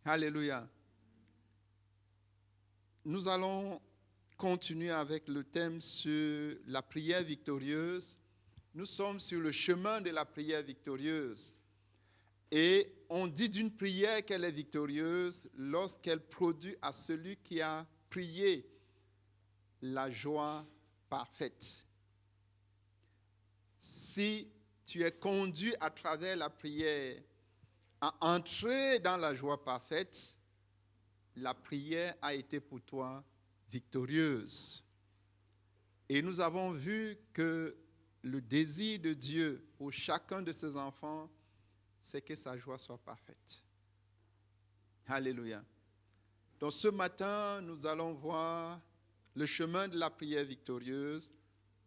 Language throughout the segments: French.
Alléluia. Nous allons continuer avec le thème sur la prière victorieuse. Nous sommes sur le chemin de la prière victorieuse. Et on dit d'une prière qu'elle est victorieuse lorsqu'elle produit à celui qui a prié la joie parfaite. Si tu es conduit à travers la prière à entrer dans la joie parfaite, la prière a été pour toi victorieuse. Et nous avons vu que le désir de Dieu pour chacun de ses enfants, c'est que sa joie soit parfaite. Alléluia. Donc ce matin, nous allons voir le chemin de la prière victorieuse,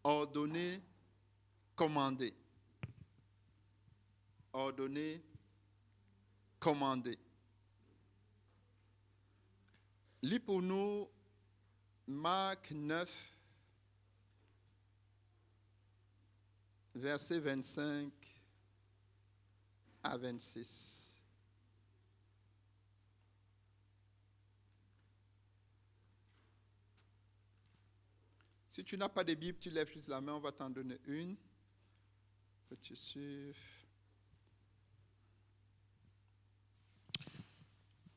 ordonné, commandé. Ordonné, commandé. Lis pour nous Marc 9, versets 25 à 26. Si tu n'as pas de Bible, tu lèves juste la main, on va t'en donner une. Peux-tu suivre?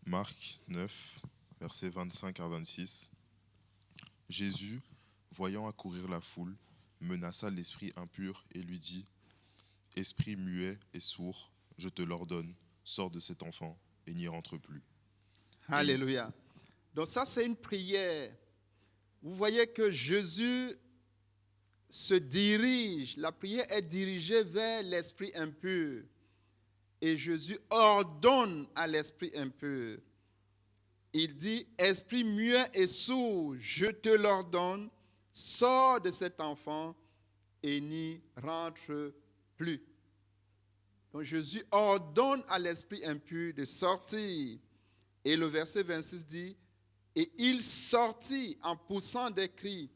Marc 9, versets 25 à 26. Jésus, voyant accourir la foule, menaça l'esprit impur et lui dit : « Esprit muet et sourd, je te l'ordonne, sors de cet enfant et n'y rentre plus. » Alléluia. Donc ça, c'est une prière. Vous voyez que Jésus se dirige, la prière est dirigée vers l'esprit impur. Et Jésus ordonne à l'esprit impur. Il dit, esprit muet et sourd, je te l'ordonne, sors de cet enfant et n'y rentre plus. Donc Jésus ordonne à l'esprit impur de sortir. Et le verset 26 dit, et il sortit en poussant des cris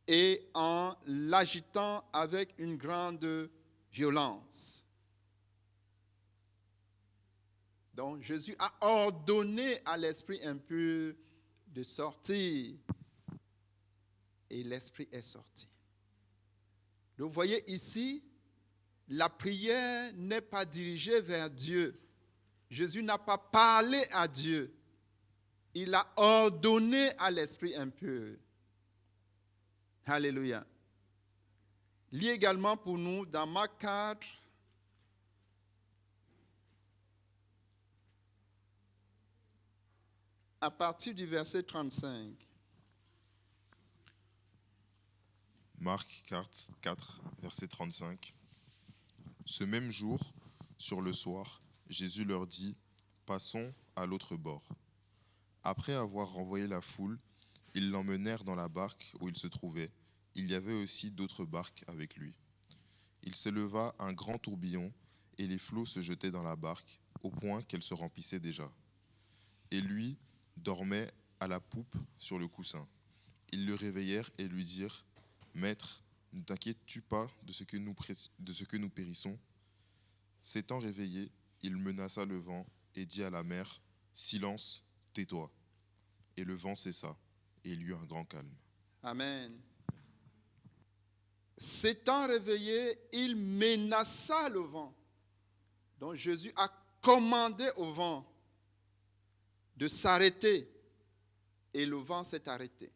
et en l'agitant avec une grande violence. Donc Jésus a ordonné à l'esprit impur de sortir. Et l'esprit est sorti. Donc vous voyez ici, la prière n'est pas dirigée vers Dieu. Jésus n'a pas parlé à Dieu. Il a ordonné à l'esprit impur. Alléluia. Lis également pour nous dans Marc 4, à partir du verset 35. Marc 4, verset 35. Ce même jour, sur le soir, Jésus leur dit : « Passons à l'autre bord. » Après avoir renvoyé la foule, ils l'emmenèrent dans la barque où il se trouvait. Il y avait aussi d'autres barques avec lui. Il s'éleva un grand tourbillon, et les flots se jetaient dans la barque, au point qu'elle se remplissait déjà. Et lui dormait à la poupe sur le coussin. Ils le réveillèrent et lui dirent : « Maître, ne t'inquiètes-tu pas de ce que nous périssons ? » S'étant réveillé, il menaça le vent et dit à la mer : « Silence, tais-toi. » Et le vent cessa, et il y eut un grand calme. Amen. S'étant réveillé, il menaça le vent. Donc Jésus a commandé au vent de s'arrêter. Et le vent s'est arrêté.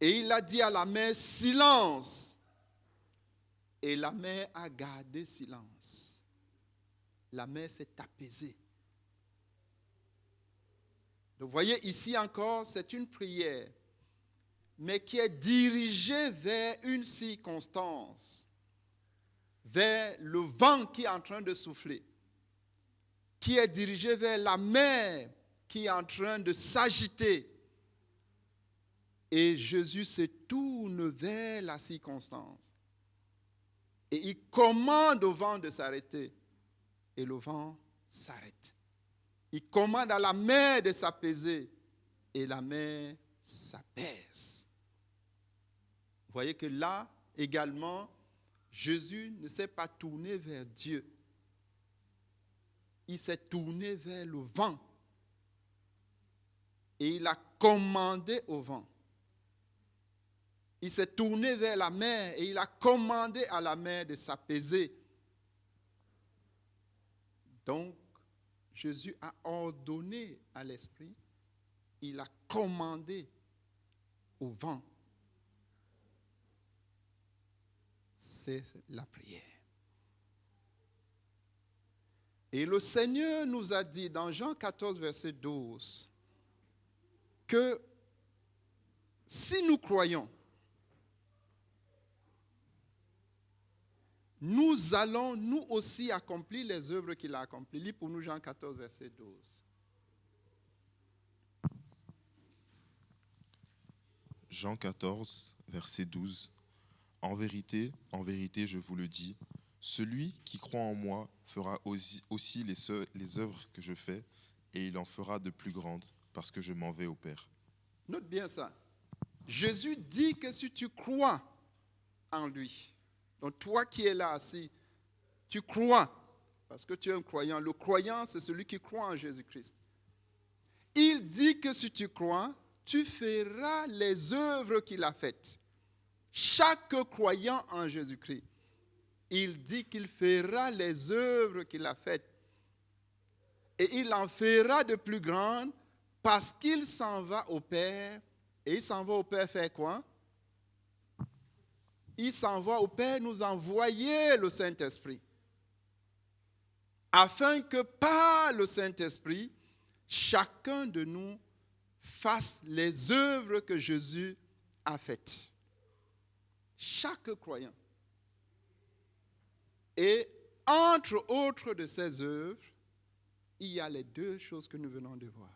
Et il a dit à la mer, silence. Et la mer a gardé silence. La mer s'est apaisée. Donc, vous voyez ici encore, c'est une prière, mais qui est dirigée vers une circonstance, vers le vent qui est en train de souffler, qui est dirigée vers la mer qui est en train de s'agiter. Et Jésus se tourne vers la circonstance. Et il commande au vent de s'arrêter. Et le vent s'arrête. Il commande à la mer de s'apaiser. Et la mer s'apaise. Vous voyez que là, également, Jésus ne s'est pas tourné vers Dieu. il s'est tourné vers le vent et il a commandé au vent. Il s'est tourné vers la mer et il a commandé à la mer de s'apaiser. Donc, Jésus a ordonné à l'esprit, il a commandé au vent. C'est la prière. Et le Seigneur nous a dit dans Jean 14, verset 12, que si nous croyons, nous allons nous aussi accomplir les œuvres qu'il a accomplies. Lis pour nous Jean 14, verset 12. Jean 14, verset 12. En vérité, je vous le dis, celui qui croit en moi fera aussi les œuvres que je fais, et il en fera de plus grandes, parce que je m'en vais au Père. Note bien ça. Jésus dit que si tu crois en lui, donc toi qui es là assis, tu crois, parce que tu es un croyant. Le croyant, c'est celui qui croit en Jésus-Christ. Il dit que si tu crois, tu feras les œuvres qu'il a faites. Chaque croyant en Jésus-Christ, il dit qu'il fera les œuvres qu'il a faites. Et il en fera de plus grandes parce qu'il s'en va au Père. Et il s'en va au Père faire quoi? Il s'en va au Père nous envoyer le Saint-Esprit. Afin que par le Saint-Esprit, chacun de nous fasse les œuvres que Jésus a faites. Chaque croyant. Et entre autres de ces œuvres, il y a les deux choses que nous venons de voir.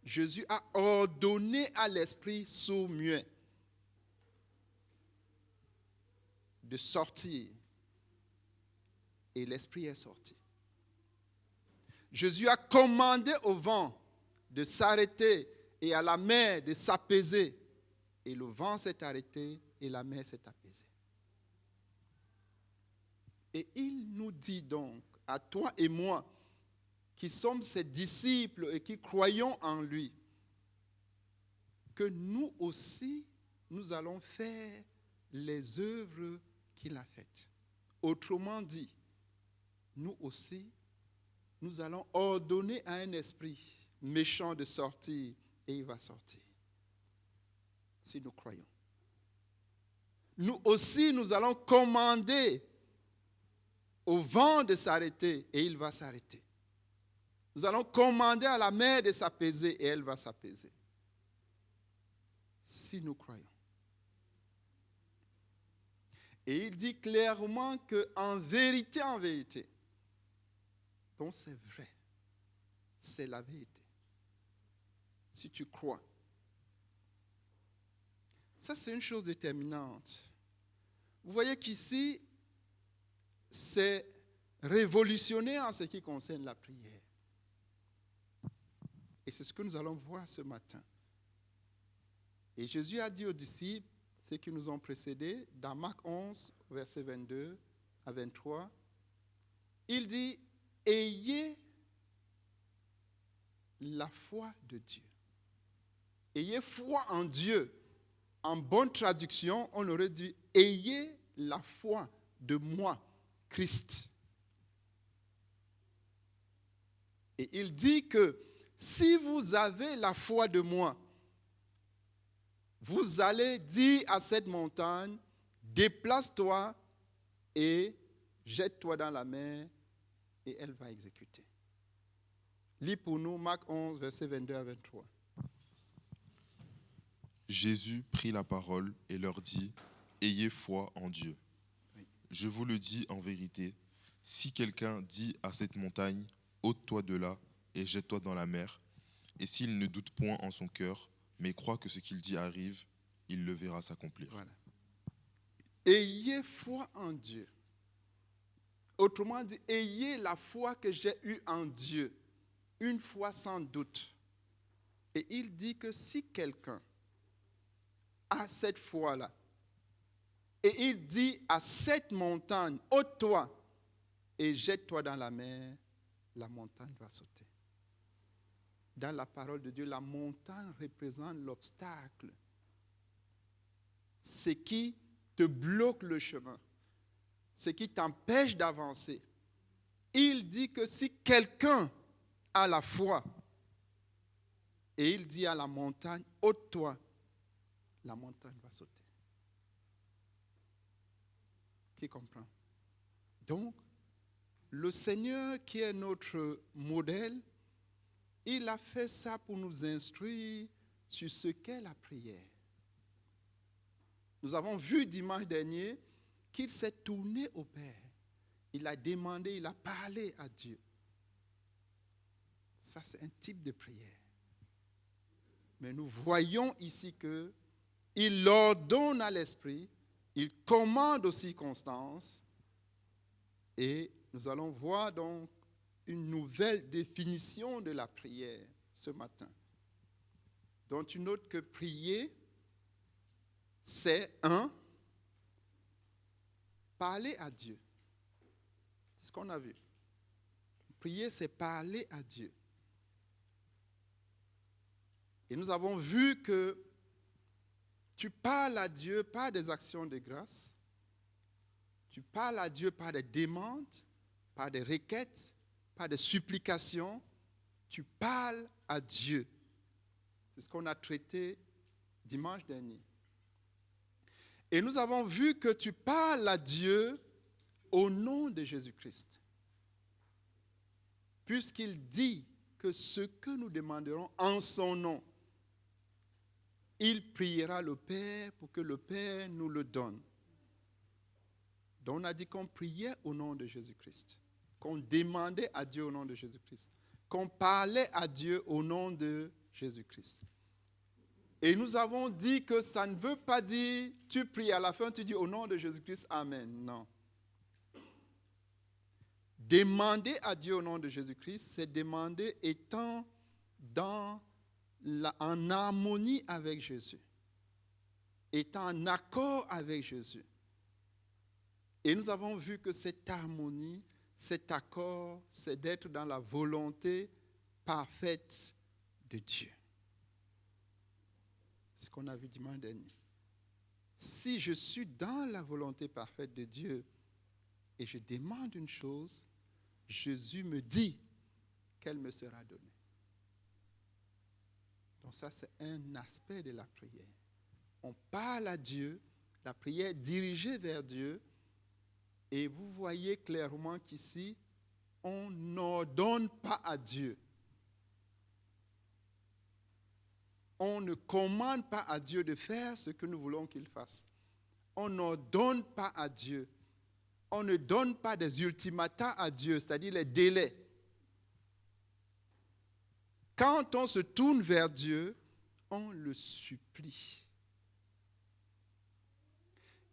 Jésus a ordonné à l'esprit sourd-muet de sortir. Et l'esprit est sorti. Jésus a commandé au vent de s'arrêter et à la mer de s'apaiser. Et le vent s'est arrêté et la mer s'est apaisée. Et il nous dit donc, à toi et moi, qui sommes ses disciples et qui croyons en lui, que nous aussi, nous allons faire les œuvres qu'il a faites. Autrement dit, nous aussi, nous allons ordonner à un esprit méchant de sortir et il va sortir. Si nous croyons. Nous aussi, nous allons commander au vent de s'arrêter et il va s'arrêter. Nous allons commander à la mer de s'apaiser et elle va s'apaiser. Si nous croyons. Et il dit clairement qu'en vérité, donc c'est vrai, c'est la vérité. Si tu crois. Ça, c'est une chose déterminante. Vous voyez qu'ici, c'est révolutionnaire en ce qui concerne la prière. Et c'est ce que nous allons voir ce matin. Et Jésus a dit aux disciples, ceux qui nous ont précédés, dans Marc 11, versets 22 à 23, il dit, ayez la foi de Dieu. Ayez foi en Dieu. En bonne traduction, on aurait dit, ayez la foi de moi, Christ. Et il dit que si vous avez la foi de moi, vous allez dire à cette montagne, déplace-toi et jette-toi dans la mer et elle va exécuter. Lis pour nous Marc 11, versets 22 à 23. Jésus prit la parole et leur dit, ayez foi en Dieu. Oui. Je vous le dis en vérité, si quelqu'un dit à cette montagne, ôte-toi de là et jette-toi dans la mer, et s'il ne doute point en son cœur, mais croit que ce qu'il dit arrive, il le verra s'accomplir. Voilà. Ayez foi en Dieu. Autrement dit, ayez la foi que j'ai eue en Dieu, une foi sans doute. Et il dit que si quelqu'un a cette foi-là, et il dit à cette montagne, ôte-toi et jette-toi dans la mer, la montagne va sauter. Dans la parole de Dieu, la montagne représente l'obstacle. Ce qui te bloque le chemin, ce qui t'empêche d'avancer. Il dit que si quelqu'un a la foi, et il dit à la montagne, ôte-toi, la montagne va sauter. Qui comprend? Donc, le Seigneur qui est notre modèle, il a fait ça pour nous instruire sur ce qu'est la prière. Nous avons vu dimanche dernier qu'il s'est tourné au Père. Il a demandé, il a parlé à Dieu. Ça, c'est un type de prière. Mais nous voyons ici qu'il ordonne à l'Esprit, il commande aux circonstances, et nous allons voir donc une nouvelle définition de la prière ce matin. Dont une note que prier, c'est parler à Dieu. C'est ce qu'on a vu. Prier, c'est parler à Dieu. Et nous avons vu que tu parles à Dieu par des actions de grâce, tu parles à Dieu par des demandes, par des requêtes, par des supplications, tu parles à Dieu. C'est ce qu'on a traité dimanche dernier. Et nous avons vu que tu parles à Dieu au nom de Jésus-Christ. Puisqu'il dit que ce que nous demanderons en son nom, il priera le Père pour que le Père nous le donne. Donc on a dit qu'on priait au nom de Jésus-Christ, qu'on demandait à Dieu au nom de Jésus-Christ, qu'on parlait à Dieu au nom de Jésus-Christ. Et nous avons dit que ça ne veut pas dire, tu pries à la fin, tu dis au nom de Jésus-Christ, Amen. Non. Demander à Dieu au nom de Jésus-Christ, c'est demander étant en harmonie avec Jésus, étant en accord avec Jésus. Et nous avons vu que cette harmonie, cet accord, c'est d'être dans la volonté parfaite de Dieu. C'est ce qu'on a vu dimanche dernier. Si je suis dans la volonté parfaite de Dieu et je demande une chose, Jésus me dit qu'elle me sera donnée. Donc ça, c'est un aspect de la prière. On parle à Dieu, la prière est dirigée vers Dieu, et vous voyez clairement qu'ici, on n'ordonne pas à Dieu. On ne commande pas à Dieu de faire ce que nous voulons qu'il fasse. On n'ordonne pas à Dieu. On ne donne pas des ultimata à Dieu, c'est-à-dire les délais. Quand on se tourne vers Dieu, on le supplie.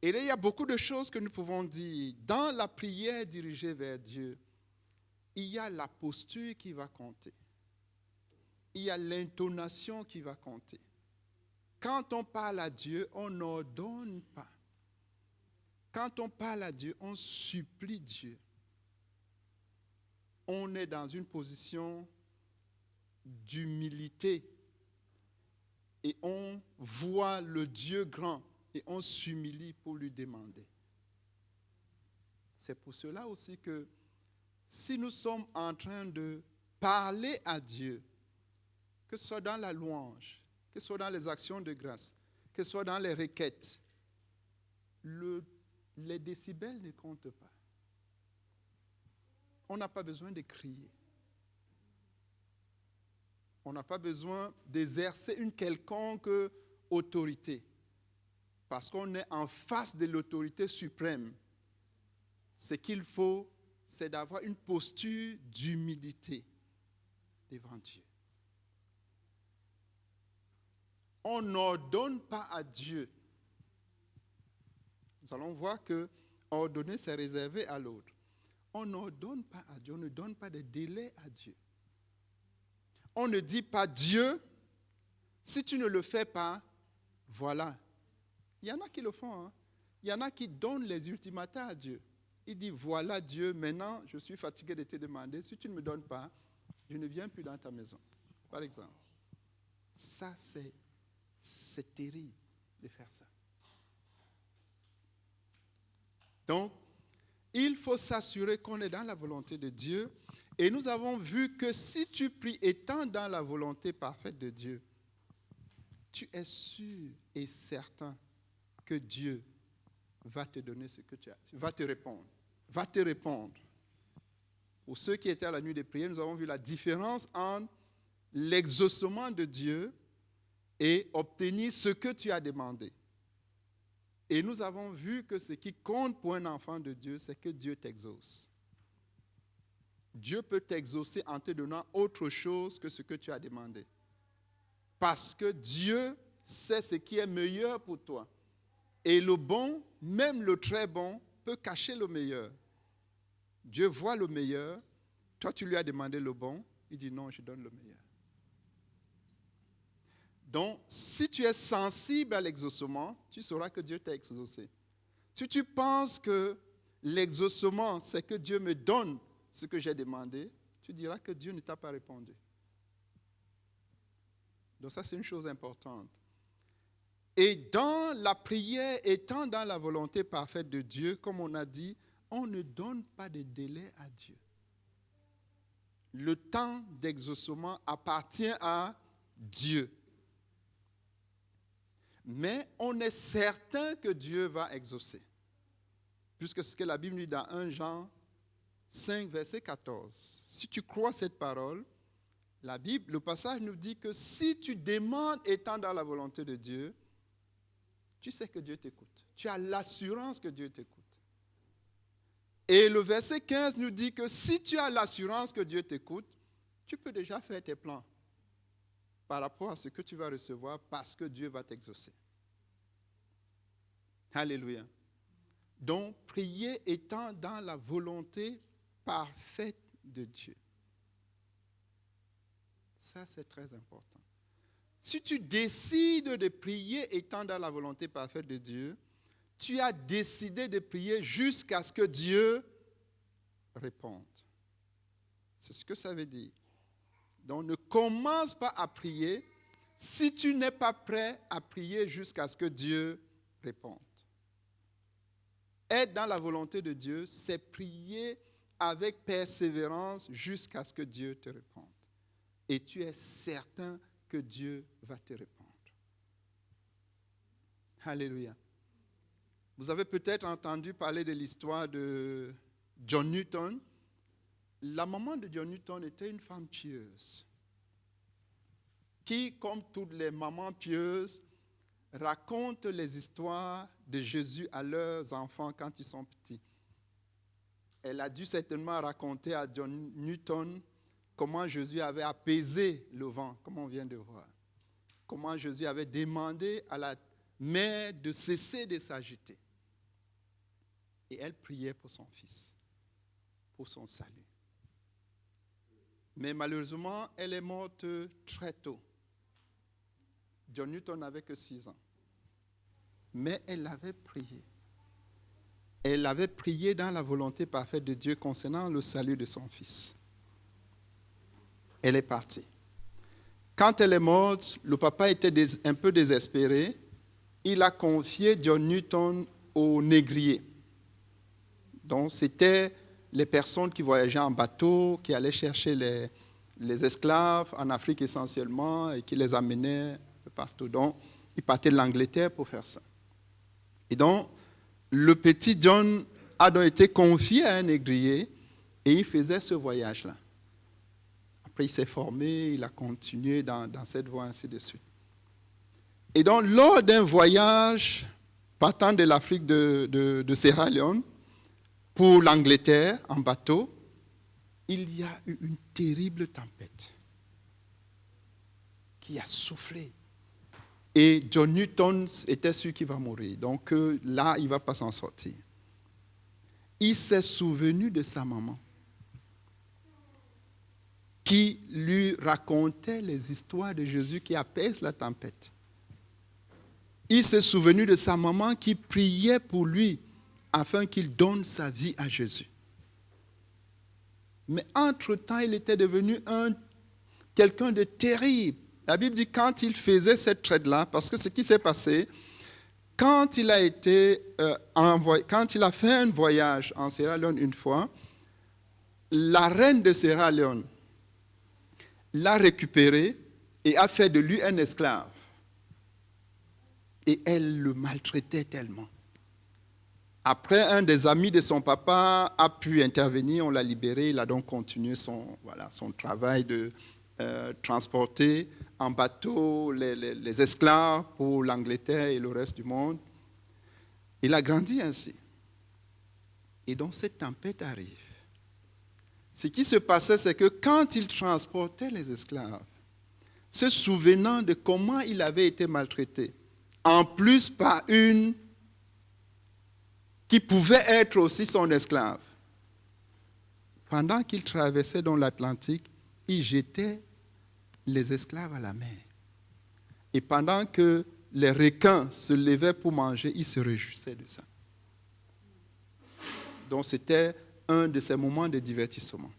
Et là, il y a beaucoup de choses que nous pouvons dire. Dans la prière dirigée vers Dieu, il y a la posture qui va compter. Il y a l'intonation qui va compter. Quand on parle à Dieu, on n'ordonne pas. Quand on parle à Dieu, on supplie Dieu. On est dans une position d'humilité et on voit le Dieu grand et on s'humilie pour lui demander. C'est pour cela aussi que si nous sommes en train de parler à Dieu, que ce soit dans la louange, que ce soit dans les actions de grâce, que ce soit dans les requêtes, les décibels ne comptent pas. On n'a pas besoin de crier. On n'a pas besoin d'exercer une quelconque autorité. Parce qu'on est en face de l'autorité suprême. Ce qu'il faut, c'est d'avoir une posture d'humilité devant Dieu. On n'ordonne pas à Dieu. Nous allons voir que ordonner, c'est réservé à l'autre. On n'ordonne pas à Dieu, on ne donne pas de délai à Dieu. On ne dit pas Dieu, si tu ne le fais pas, voilà. Il y en a qui le font. Il y en a qui donnent les ultimata à Dieu. Il dit, voilà Dieu, maintenant je suis fatigué de te demander, si tu ne me donnes pas, je ne viens plus dans ta maison. Par exemple. Ça, c'est terrible de faire ça. Donc, il faut s'assurer qu'on est dans la volonté de Dieu. Et nous avons vu que si tu pries étant dans la volonté parfaite de Dieu, tu es sûr et certain que Dieu va te donner ce que tu as, va te répondre. Pour ceux qui étaient à la nuit des prières, nous avons vu la différence entre l'exaucement de Dieu et obtenir ce que tu as demandé. Et nous avons vu que ce qui compte pour un enfant de Dieu, c'est que Dieu t'exauce. Dieu peut t'exaucer en te donnant autre chose que ce que tu as demandé. Parce que Dieu sait ce qui est meilleur pour toi. Et le bon, même le très bon, peut cacher le meilleur. Dieu voit le meilleur. Toi, tu lui as demandé le bon. Il dit non, je donne le meilleur. Donc, si tu es sensible à l'exaucement, tu sauras que Dieu t'a exaucé. Si tu penses que l'exaucement, c'est que Dieu me donne ce que j'ai demandé, tu diras que Dieu ne t'a pas répondu. Donc ça, c'est une chose importante. Et dans la prière, étant dans la volonté parfaite de Dieu, comme on a dit, on ne donne pas de délai à Dieu. Le temps d'exaucement appartient à Dieu. Mais on est certain que Dieu va exaucer. Puisque ce que la Bible dit dans 1 Jean 5, verset 14. Si tu crois cette parole, la Bible, le passage nous dit que si tu demandes étant dans la volonté de Dieu, tu sais que Dieu t'écoute. Tu as l'assurance que Dieu t'écoute. Et le verset 15 nous dit que si tu as l'assurance que Dieu t'écoute, tu peux déjà faire tes plans par rapport à ce que tu vas recevoir parce que Dieu va t'exaucer. Alléluia. Donc, prier étant dans la volonté parfaite de Dieu. Ça, c'est très important. Si tu décides de prier étant dans la volonté parfaite de Dieu, tu as décidé de prier jusqu'à ce que Dieu réponde. C'est ce que ça veut dire. Donc, ne commence pas à prier si tu n'es pas prêt à prier jusqu'à ce que Dieu réponde. Être dans la volonté de Dieu, c'est prier avec persévérance jusqu'à ce que Dieu te réponde. Et tu es certain que Dieu va te répondre. Alléluia. Vous avez peut-être entendu parler de l'histoire de John Newton. La maman de John Newton était une femme pieuse qui, comme toutes les mamans pieuses, racontent les histoires de Jésus à leurs enfants quand ils sont petits. Elle a dû certainement raconter à John Newton comment Jésus avait apaisé le vent, comme on vient de voir. Comment Jésus avait demandé à la mer de cesser de s'agiter. Et elle priait pour son fils, pour son salut. Mais malheureusement, elle est morte très tôt. John Newton n'avait que 6 ans. Mais elle avait prié. Elle avait prié dans la volonté parfaite de Dieu concernant le salut de son fils. Elle est partie. Quand elle est morte, le papa était un peu désespéré. Il a confié John Newton aux négriers. Donc, c'était les personnes qui voyageaient en bateau, qui allaient chercher les esclaves en Afrique essentiellement et qui les amenaient partout. Donc, il partait de l'Angleterre pour faire ça. Et donc, le petit John a donc été confié à un négrier et il faisait ce voyage-là. Après, il s'est formé, il a continué dans cette voie, ainsi de suite. Et donc, lors d'un voyage partant de l'Afrique de Sierra Leone pour l'Angleterre en bateau, il y a eu une terrible tempête qui a soufflé. Et John Newton était sûr qu'il va mourir. Donc là, il ne va pas s'en sortir. Il s'est souvenu de sa maman qui lui racontait les histoires de Jésus qui apaisent la tempête. Il s'est souvenu de sa maman qui priait pour lui afin qu'il donne sa vie à Jésus. Mais entre-temps, il était devenu quelqu'un de terrible. La Bible dit quand il faisait cette traite-là, parce que ce qui s'est passé, quand il a fait un voyage en Sierra Leone une fois, la reine de Sierra Leone l'a récupéré et a fait de lui un esclave. Et elle le maltraitait tellement. Après, un des amis de son papa a pu intervenir, on l'a libéré, il a donc continué son travail de transporter en bateau les esclaves pour l'Angleterre et le reste du monde. Il a grandi ainsi. Et donc cette tempête arrive. Ce qui se passait, c'est que quand il transportait les esclaves, se souvenant de comment il avait été maltraité, en plus par une qui pouvait être aussi son esclave, pendant qu'il traversait dans l'Atlantique, il jetait les esclaves à la mer. Et pendant que les requins se levaient pour manger, il se réjouissait de ça. Donc c'était un de ces moments de divertissement.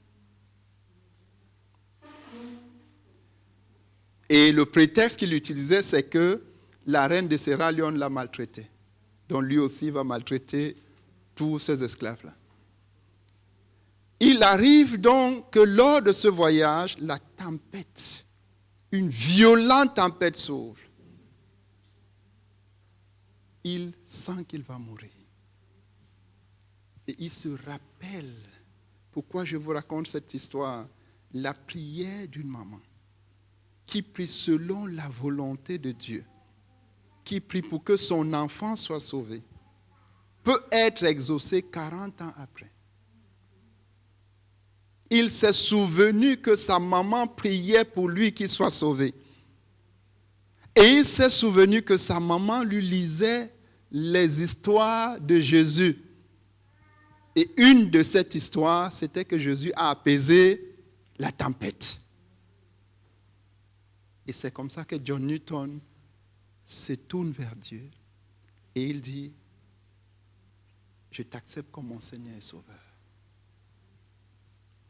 Et le prétexte qu'il utilisait, c'est que la reine de Sierra Leone l'a maltraité. Donc lui aussi va maltraiter tous ces esclaves-là. Il arrive donc que lors de ce voyage, la tempête, une violente tempête s'ouvre. Il sent qu'il va mourir. Et il se rappelle, pourquoi je vous raconte cette histoire, la prière d'une maman qui prie selon la volonté de Dieu, qui prie pour que son enfant soit sauvé, peut être exaucée 40 ans après. Il s'est souvenu que sa maman priait pour lui qu'il soit sauvé. Et il s'est souvenu que sa maman lui lisait les histoires de Jésus. Et une de ces histoires, c'était que Jésus a apaisé la tempête. Et c'est comme ça que John Newton se tourne vers Dieu et il dit, je t'accepte comme mon Seigneur et Sauveur.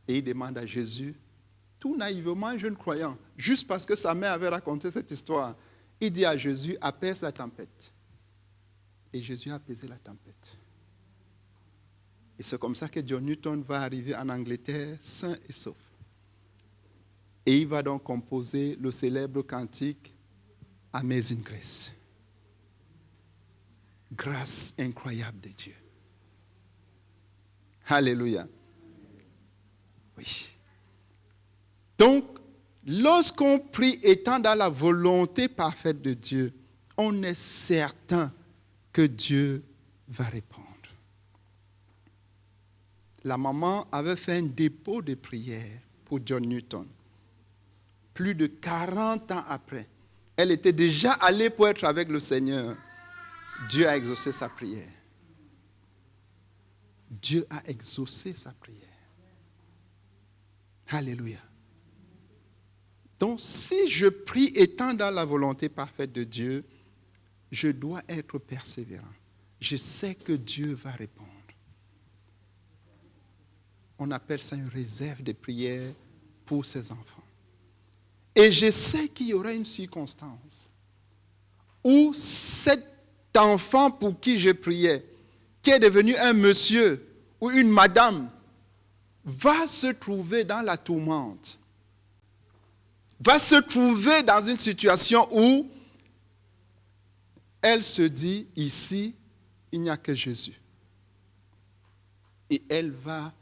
Et il demande à Jésus, tout naïvement, un jeune croyant, juste parce que sa mère avait raconté cette histoire, il dit à Jésus, apaise la tempête. Et Jésus a apaisé la tempête. Et c'est comme ça que John Newton va arriver en Angleterre sain et sauf. Et il va donc composer le célèbre cantique Amazing Grace. Grâce incroyable de Dieu. Alléluia. Oui. Donc, lorsqu'on prie étant dans la volonté parfaite de Dieu, on est certain que Dieu va répondre. La maman avait fait un dépôt de prière pour John Newton. Plus de 40 ans après, elle était déjà allée pour être avec le Seigneur. Dieu a exaucé sa prière. Dieu a exaucé sa prière. Alléluia. Donc, si je prie étant dans la volonté parfaite de Dieu, je dois être persévérant. Je sais que Dieu va répondre. On appelle ça une réserve de prière pour ses enfants. Et je sais qu'il y aura une circonstance où cet enfant pour qui je priais, qui est devenu un monsieur ou une madame, va se trouver dans la tourmente, va se trouver dans une situation où elle se dit, ici, il n'y a que Jésus. Et elle va,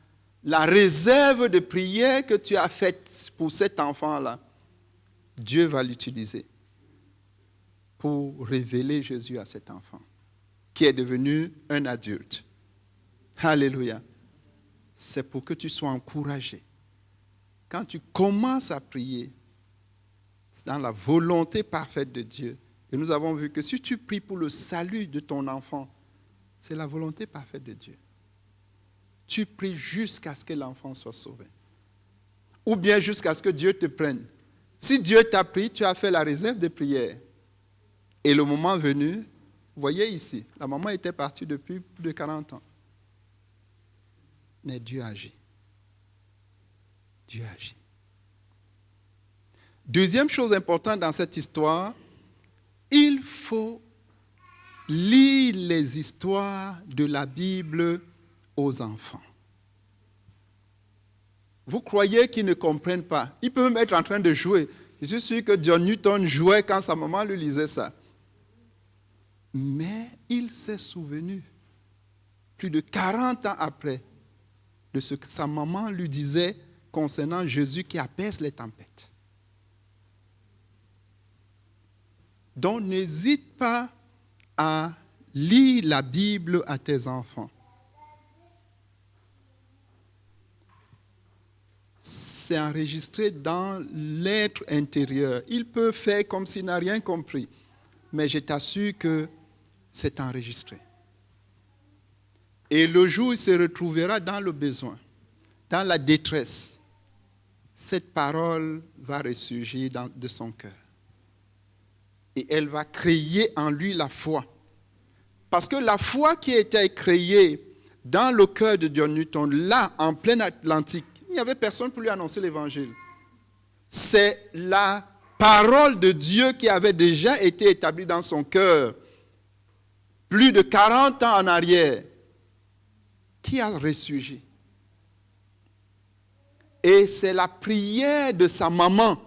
la réserve de prière que tu as faite pour cet enfant-là, Dieu va l'utiliser pour révéler Jésus à cet enfant qui est devenu un adulte. Alléluia. C'est pour que tu sois encouragé. Quand tu commences à prier, c'est dans la volonté parfaite de Dieu. Et nous avons vu que si tu pries pour le salut de ton enfant, c'est la volonté parfaite de Dieu. Tu pries jusqu'à ce que l'enfant soit sauvé. Ou bien jusqu'à ce que Dieu te prenne. Si Dieu t'a pris, tu as fait la réserve de prière. Et le moment venu, vous voyez ici, la maman était partie depuis plus de 40 ans. Mais Dieu agit. Dieu agit. Deuxième chose importante dans cette histoire, il faut lire les histoires de la Bible aux enfants. Vous croyez qu'ils ne comprennent pas? Ils peuvent même être en train de jouer. Je suis sûr que John Newton jouait quand sa maman lui lisait ça. Mais il s'est souvenu, plus de 40 ans après, de ce que sa maman lui disait concernant Jésus qui apaise les tempêtes. Donc, n'hésite pas à lire la Bible à tes enfants. C'est enregistré dans l'être intérieur. Il peut faire comme s'il n'a rien compris, mais je t'assure que c'est enregistré. Et le jour où il se retrouvera dans le besoin, dans la détresse, cette parole va ressurgir de son cœur. Et elle va créer en lui la foi. Parce que la foi qui était créée dans le cœur de John Newton, là, en plein Atlantique, il n'y avait personne pour lui annoncer l'évangile. C'est la parole de Dieu qui avait déjà été établie dans son cœur, plus de 40 ans en arrière, qui a ressurgi. Et c'est la prière de sa maman.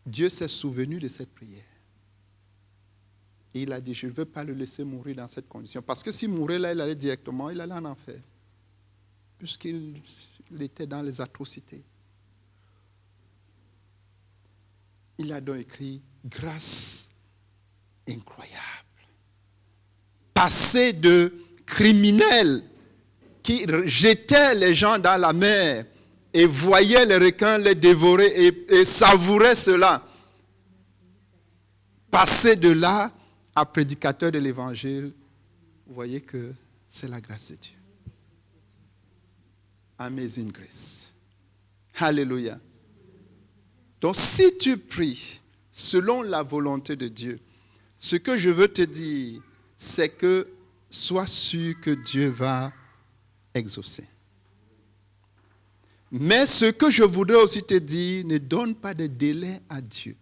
Dieu s'est souvenu de cette prière. Et il a dit, je ne veux pas le laisser mourir dans cette condition. Parce que s'il mourait là, il allait directement, il allait en enfer. Puisqu'il était dans les atrocités. Il a donc écrit, grâce incroyable. Passé de criminels qui jetaient les gens dans la mer et voyaient les requins les dévorer et savouraient cela. Passer de là à prédicateur de l'évangile, vous voyez que c'est la grâce de Dieu. Amazing grace. Alléluia. Donc si tu pries selon la volonté de Dieu, ce que je veux te dire, c'est que sois sûr que Dieu va exaucer. Mais ce que je voudrais aussi te dire, ne donne pas de délai à Dieu.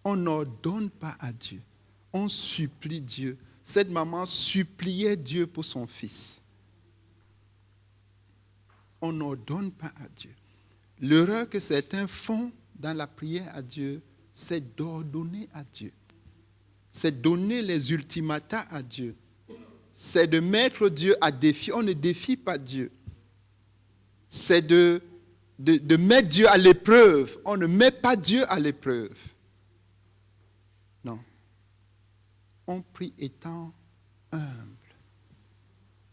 On n'ordonne pas à Dieu. On supplie Dieu. Cette maman suppliait Dieu pour son fils. On n'ordonne pas à Dieu. L'erreur que certains font dans la prière à Dieu, c'est d'ordonner à Dieu. C'est donner les ultimata à Dieu. C'est de mettre Dieu à défi. On ne défie pas Dieu. C'est de mettre Dieu à l'épreuve. On ne met pas Dieu à l'épreuve. Non. On prie étant humble.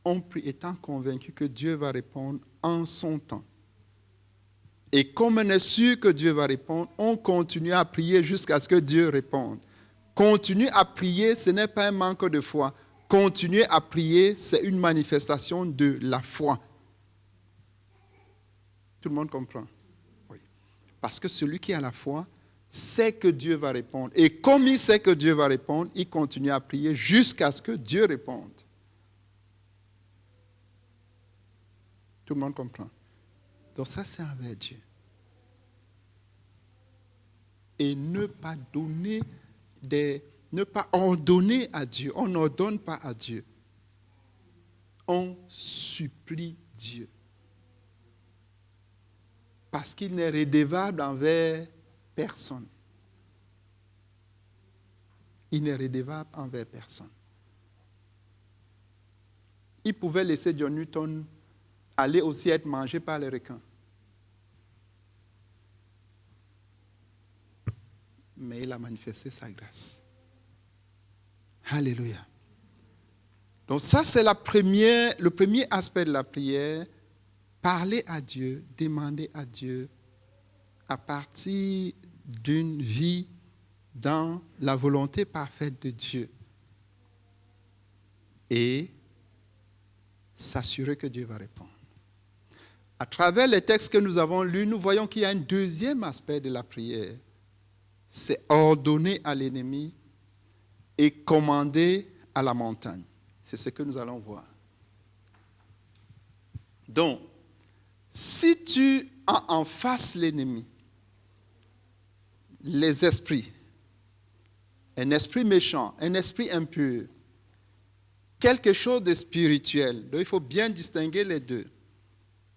On prie étant convaincu que Dieu va répondre en son temps. Et comme on est sûr que Dieu va répondre, on continue à prier jusqu'à ce que Dieu réponde. Continuer à prier, ce n'est pas un manque de foi. Continuer à prier, c'est une manifestation de la foi. Tout le monde comprend? Oui. Parce que celui qui a la foi sait que Dieu va répondre. Et comme il sait que Dieu va répondre, il continue à prier jusqu'à ce que Dieu réponde. Tout le monde comprend? Donc ça, c'est envers Dieu. Et ne pas ordonner à Dieu. On n'ordonne pas à Dieu. On supplie Dieu. Parce qu'il n'est redevable envers personne. Il n'est redevable envers personne. Il pouvait laisser John Newton aller aussi être mangé par les requins. Mais il a manifesté sa grâce. Alléluia. Donc ça, c'est le premier aspect de la prière. Parler à Dieu, demander à Dieu à partir d'une vie dans la volonté parfaite de Dieu. Et s'assurer que Dieu va répondre. À travers les textes que nous avons lus, nous voyons qu'il y a un deuxième aspect de la prière. C'est ordonner à l'ennemi et commander à la montagne. C'est ce que nous allons voir. Donc, si tu as en face l'ennemi, les esprits, un esprit méchant, un esprit impur, quelque chose de spirituel. Donc, il faut bien distinguer les deux.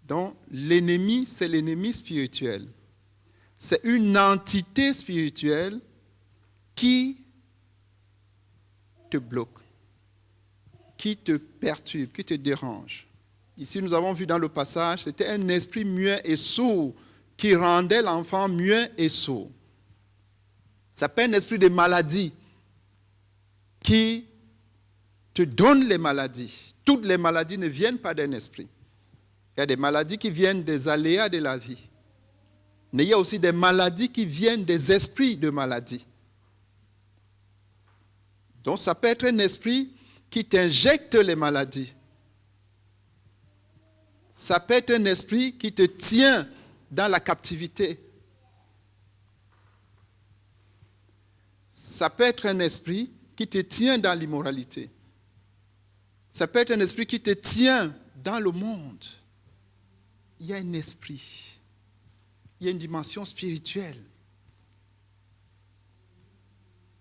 Donc, l'ennemi, c'est l'ennemi spirituel. C'est une entité spirituelle qui te bloque, qui te perturbe, qui te dérange. Ici, nous avons vu dans le passage, c'était un esprit muet et sourd qui rendait l'enfant muet et sourd. Ça peut être un esprit de maladie qui te donne les maladies. Toutes les maladies ne viennent pas d'un esprit. Il y a des maladies qui viennent des aléas de la vie. Mais il y a aussi des maladies qui viennent des esprits de maladie. Donc ça peut être un esprit qui t'injecte les maladies. Ça peut être un esprit qui te tient dans la captivité. Ça peut être un esprit qui te tient dans l'immoralité. Ça peut être un esprit qui te tient dans le monde. Il y a un esprit. Il y a une dimension spirituelle.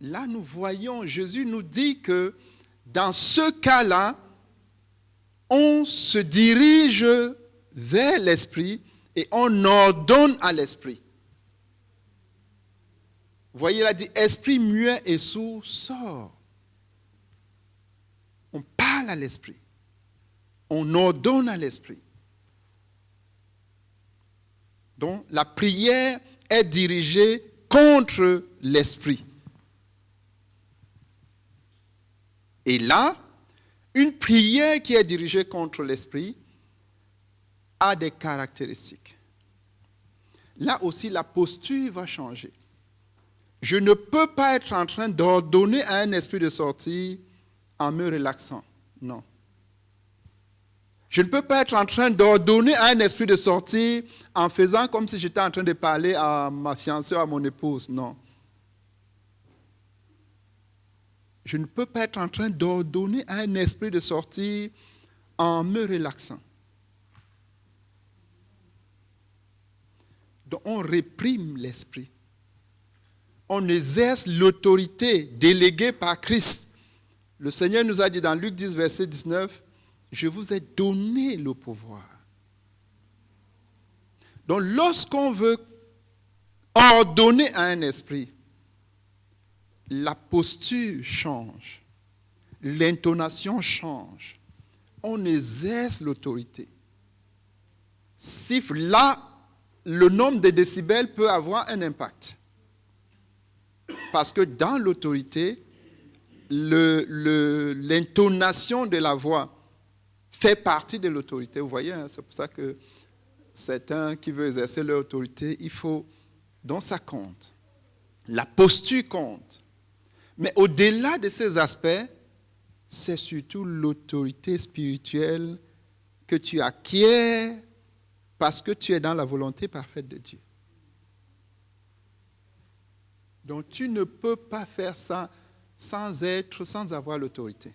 Là, nous voyons, Jésus nous dit que dans ce cas-là, on se dirige vers l'esprit et on ordonne à l'esprit. Vous voyez, il a dit, esprit muet et sourd, sort. On parle à l'esprit. On ordonne à l'esprit. Donc, la prière est dirigée contre l'esprit. Et là, une prière qui est dirigée contre l'esprit a des caractéristiques. Là aussi, la posture va changer. Je ne peux pas être en train d'ordonner à un esprit de sortir en me relaxant. Non. Je ne peux pas être en train d'ordonner à un esprit de sortir en faisant comme si j'étais en train de parler à ma fiancée ou à mon épouse. Non. Je ne peux pas être en train d'ordonner à un esprit de sortir en me relaxant. Donc on réprime l'esprit. On exerce l'autorité déléguée par Christ. Le Seigneur nous a dit dans Luc 10, verset 19, « Je vous ai donné le pouvoir. » Donc lorsqu'on veut ordonner à un esprit, la posture change, l'intonation change, on exerce l'autorité. Siffle, là, le nombre de décibels peut avoir un impact. Parce que dans l'autorité, l'intonation de la voix fait partie de l'autorité. Vous voyez, hein, c'est pour ça que certains qui veulent exercer leur autorité, il faut, donc ça compte. La posture compte. Mais au-delà de ces aspects, c'est surtout l'autorité spirituelle que tu acquiers parce que tu es dans la volonté parfaite de Dieu. Donc tu ne peux pas faire ça sans avoir l'autorité.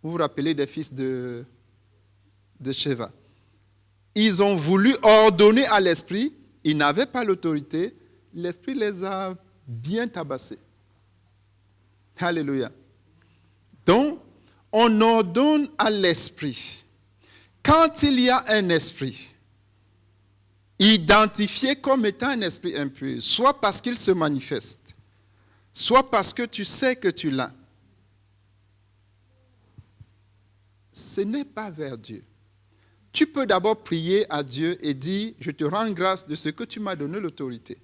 Vous vous rappelez des fils de Sheva. Ils ont voulu ordonner à l'esprit, ils n'avaient pas l'autorité, l'esprit les a bien tabassés. Alléluia. Donc, on ordonne à l'esprit. Quand il y a un esprit identifié comme étant un esprit impur, soit parce qu'il se manifeste, soit parce que tu sais que tu l'as, ce n'est pas vers Dieu. Tu peux d'abord prier à Dieu et dire, je te rends grâce de ce que tu m'as donné l'autorité.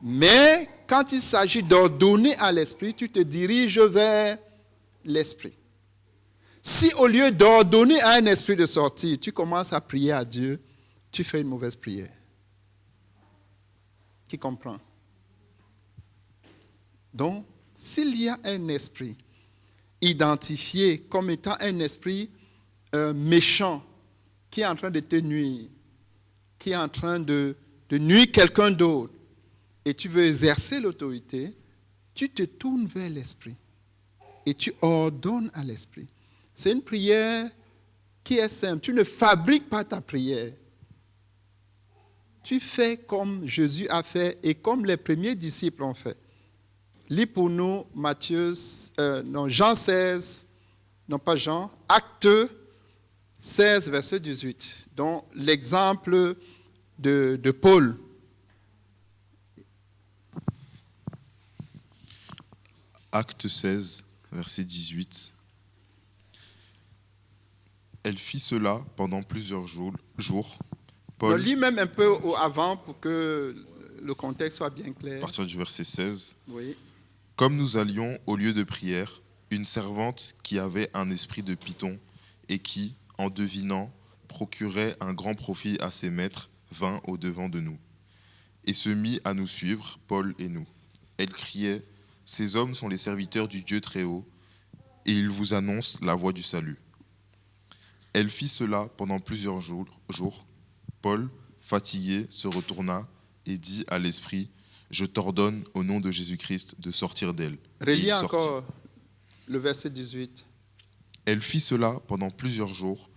Mais quand il s'agit d'ordonner à l'esprit, tu te diriges vers l'esprit. Si au lieu d'ordonner à un esprit de sortir, tu commences à prier à Dieu, tu fais une mauvaise prière. Qui comprend? Donc, s'il y a un esprit identifié comme étant un esprit méchant, qui est en train de te nuire, qui est en train de nuire quelqu'un d'autre, et tu veux exercer l'autorité, tu te tournes vers l'esprit et tu ordonnes à l'esprit. C'est une prière qui est simple. Tu ne fabriques pas ta prière. Tu fais comme Jésus a fait et comme les premiers disciples ont fait. Lis pour nous Jean 16, non pas Jean, Acte 16, verset 18, dont l'exemple de Paul. Acte 16, verset 18. Elle fit cela pendant plusieurs jours. On lit même un peu avant pour que le contexte soit bien À clair. partir du verset 16. Oui. Comme nous allions au lieu de prière, une servante qui avait un esprit de python et qui, en devinant, procurait un grand profit à ses maîtres, vint au-devant de nous et se mit à nous suivre, Paul et nous. Elle criait : « Ces hommes sont les serviteurs du Dieu très haut, et ils vous annoncent la voie du salut. » Elle fit cela pendant plusieurs jours. Paul, fatigué, se retourna et dit à l'esprit : « Je t'ordonne au nom de Jésus-Christ de sortir d'elle. » Et il Relis sortit. encore le verset 18. Elle fit cela pendant plusieurs jours.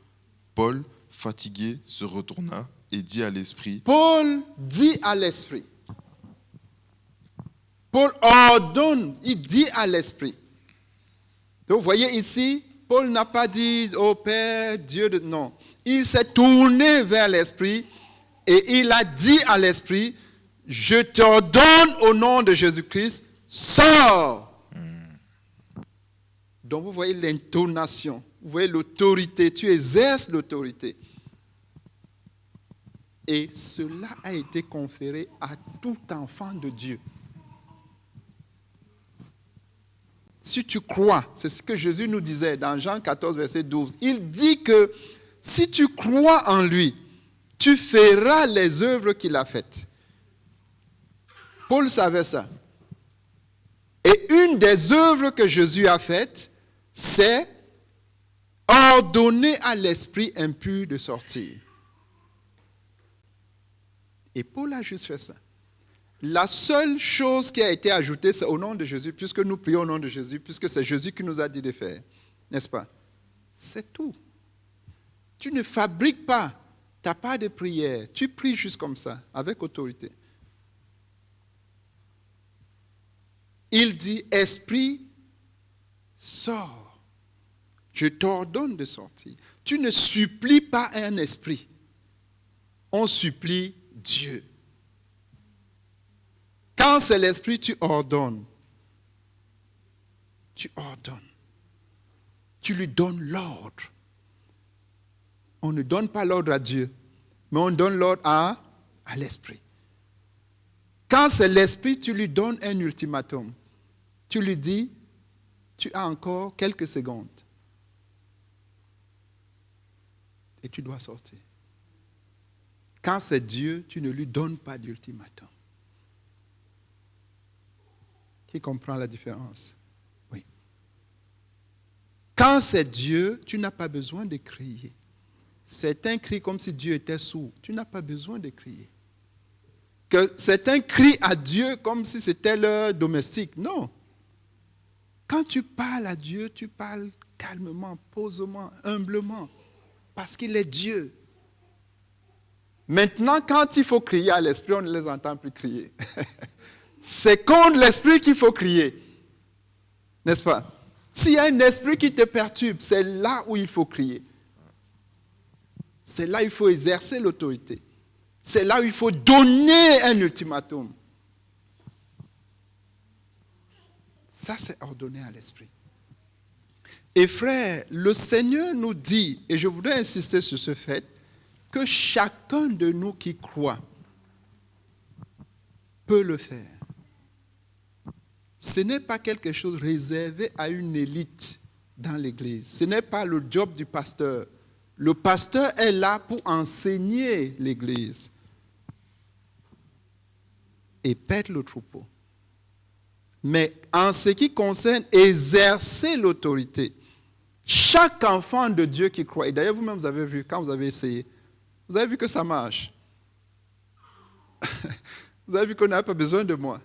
Paul, fatigué, se retourna et dit à l'esprit : Paul dit à l'esprit. Paul ordonne, il dit à l'esprit. Donc vous voyez ici, Paul n'a pas dit « Oh Père, Dieu de... » Non. Il s'est tourné vers l'esprit et il a dit à l'esprit « Je t'ordonne au nom de Jésus-Christ, sors !» Donc vous voyez l'intonation, vous voyez l'autorité, tu exerces l'autorité. Et cela a été conféré à tout enfant de Dieu. Si tu crois, c'est ce que Jésus nous disait dans Jean 14, verset 12. Il dit que si tu crois en lui, tu feras les œuvres qu'il a faites. Paul savait ça. Et une des œuvres que Jésus a faites, c'est ordonner à l'esprit impur de sortir. Et Paul a juste fait ça. La seule chose qui a été ajoutée, c'est au nom de Jésus, puisque nous prions au nom de Jésus, puisque c'est Jésus qui nous a dit de faire. N'est-ce pas? C'est tout. Tu ne fabriques pas, tu n'as pas de prière. Tu pries juste comme ça, avec autorité. Il dit, esprit, sors. Je t'ordonne de sortir. Tu ne supplies pas un esprit. On supplie Dieu. Quand c'est l'esprit, tu ordonnes. Tu ordonnes. Tu lui donnes l'ordre. On ne donne pas l'ordre à Dieu, mais on donne l'ordre à l'esprit. Quand c'est l'esprit, tu lui donnes un ultimatum. Tu lui dis, tu as encore quelques secondes. Et tu dois sortir. Quand c'est Dieu, tu ne lui donnes pas d'ultimatum. Qui comprend la différence? Oui. Quand c'est Dieu, tu n'as pas besoin de crier. Certains crient comme si Dieu était sourd. Tu n'as pas besoin de crier. Que certains crient à Dieu comme si c'était leur domestique. Non. Quand tu parles à Dieu, tu parles calmement, posément, humblement. Parce qu'il est Dieu. Maintenant, quand il faut crier à l'esprit, on ne les entend plus crier. C'est contre l'esprit qu'il faut crier. N'est-ce pas? S'il y a un esprit qui te perturbe, c'est là où il faut crier. C'est là où il faut exercer l'autorité. C'est là où il faut donner un ultimatum. Ça, c'est ordonné à l'esprit. Et frère, le Seigneur nous dit, et je voudrais insister sur ce fait, que chacun de nous qui croit peut le faire. Ce n'est pas quelque chose réservé à une élite dans l'Église. Ce n'est pas le job du pasteur. Le pasteur est là pour enseigner l'Église et paître le troupeau. Mais en ce qui concerne exercer l'autorité, chaque enfant de Dieu qui croit, et d'ailleurs vous-même vous avez vu, quand vous avez essayé, vous avez vu que ça marche. Vous avez vu qu'on n'a pas besoin de moi.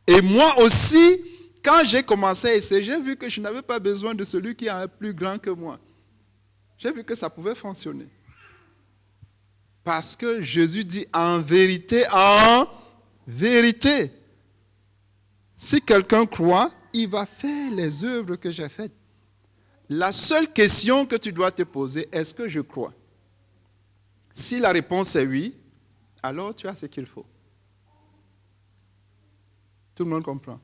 Et moi aussi, quand j'ai commencé à essayer, j'ai vu que je n'avais pas besoin de celui qui est plus grand que moi. J'ai vu que ça pouvait fonctionner. Parce que Jésus dit en vérité, si quelqu'un croit, il va faire les œuvres que j'ai faites. La seule question que tu dois te poser, est-ce que je crois? Si la réponse est oui, alors tu as ce qu'il faut. Tout le monde comprend.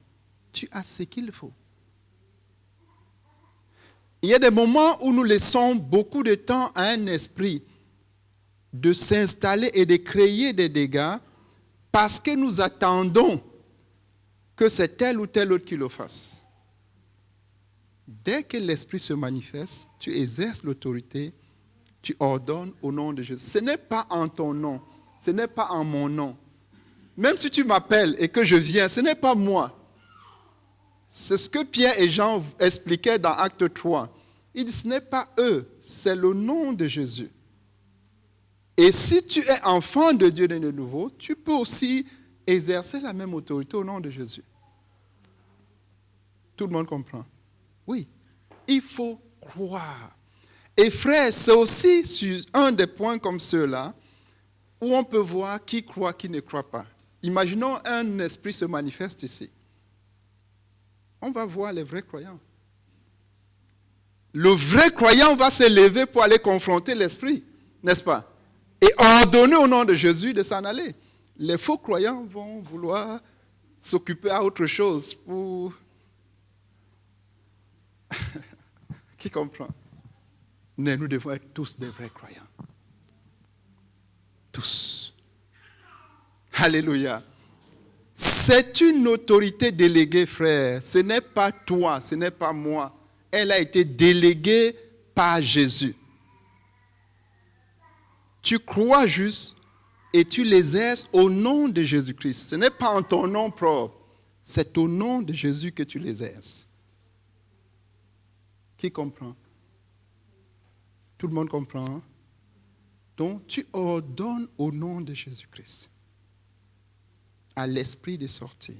Tu as ce qu'il faut. Il y a des moments où nous laissons beaucoup de temps à un esprit de s'installer et de créer des dégâts parce que nous attendons que c'est tel ou tel autre qui le fasse. Dès que l'esprit se manifeste, tu exerces l'autorité, tu ordonnes au nom de Jésus. Ce n'est pas en ton nom, ce n'est pas en mon nom. Même si tu m'appelles et que je viens, ce n'est pas moi. C'est ce que Pierre et Jean expliquaient dans Acte 3. Ils disent, ce n'est pas eux, c'est le nom de Jésus. Et si tu es enfant de Dieu de nouveau, tu peux aussi exercer la même autorité au nom de Jésus. Tout le monde comprend? Oui, il faut croire. Et frère, c'est aussi sur un des points comme ceux-là où on peut voir qui croit, qui ne croit pas. Imaginons un esprit se manifeste ici. On va voir les vrais croyants. Le vrai croyant va se lever pour aller confronter l'esprit, n'est-ce pas? Et ordonner au nom de Jésus de s'en aller. Les faux croyants vont vouloir s'occuper à autre chose pour... Qui comprend? Mais nous devons être tous des vrais croyants. Tous. Alléluia. C'est une autorité déléguée, frère. Ce n'est pas toi, ce n'est pas moi. Elle a été déléguée par Jésus. Tu crois juste et tu l'exerces au nom de Jésus-Christ. Ce n'est pas en ton nom propre. C'est au nom de Jésus que tu l'exerces. Qui comprend? Tout le monde comprend? Donc, tu ordonnes au nom de Jésus-Christ à l'esprit de sortir.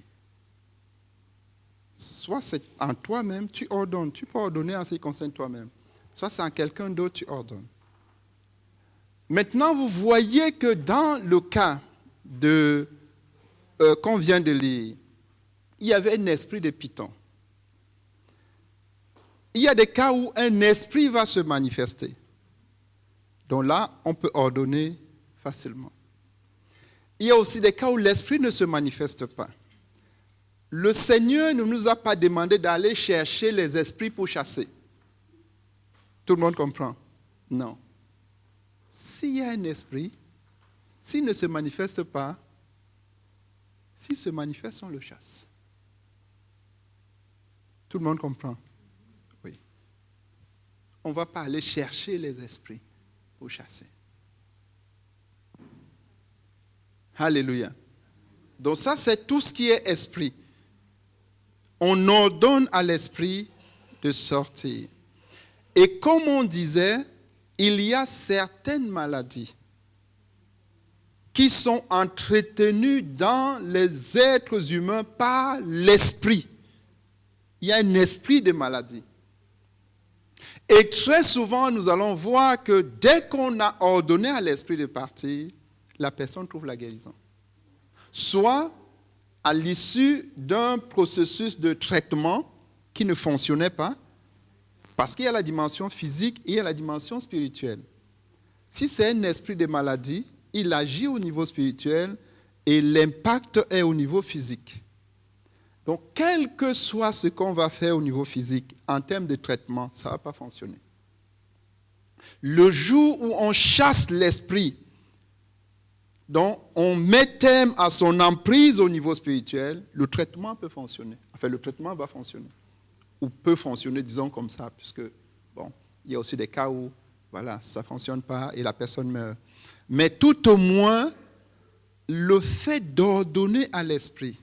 Soit c'est en toi-même, tu ordonnes. Tu peux ordonner en ce qui concerne toi-même. Soit c'est en quelqu'un d'autre, tu ordonnes. Maintenant, vous voyez que dans le cas qu'on vient de lire, il y avait un esprit de Python. Il y a des cas où un esprit va se manifester. Donc là, on peut ordonner facilement. Il y a aussi des cas où l'esprit ne se manifeste pas. Le Seigneur ne nous a pas demandé d'aller chercher les esprits pour chasser. Tout le monde comprend? Non. S'il y a un esprit, s'il ne se manifeste pas, s'il se manifeste, on le chasse. Tout le monde comprend? Oui. On ne va pas aller chercher les esprits pour chasser. Alléluia. Donc ça, c'est tout ce qui est esprit. On ordonne à l'esprit de sortir. Et comme on disait, il y a certaines maladies qui sont entretenues dans les êtres humains par l'esprit. Il y a un esprit de maladie. Et très souvent, nous allons voir que dès qu'on a ordonné à l'esprit de partir, la personne trouve la guérison. Soit à l'issue d'un processus de traitement qui ne fonctionnait pas, parce qu'il y a la dimension physique et il y a la dimension spirituelle. Si c'est un esprit de maladie, il agit au niveau spirituel et l'impact est au niveau physique. Donc, quel que soit ce qu'on va faire au niveau physique, en termes de traitement, ça ne va pas fonctionner. Le jour où on chasse l'esprit, donc on met terme à son emprise au niveau spirituel, le traitement peut fonctionner. Enfin, le traitement va fonctionner. Ou peut fonctionner, disons comme ça, puisque, bon, il y a aussi des cas où, voilà, ça ne fonctionne pas et la personne meurt. Mais tout au moins, le fait d'ordonner à l'esprit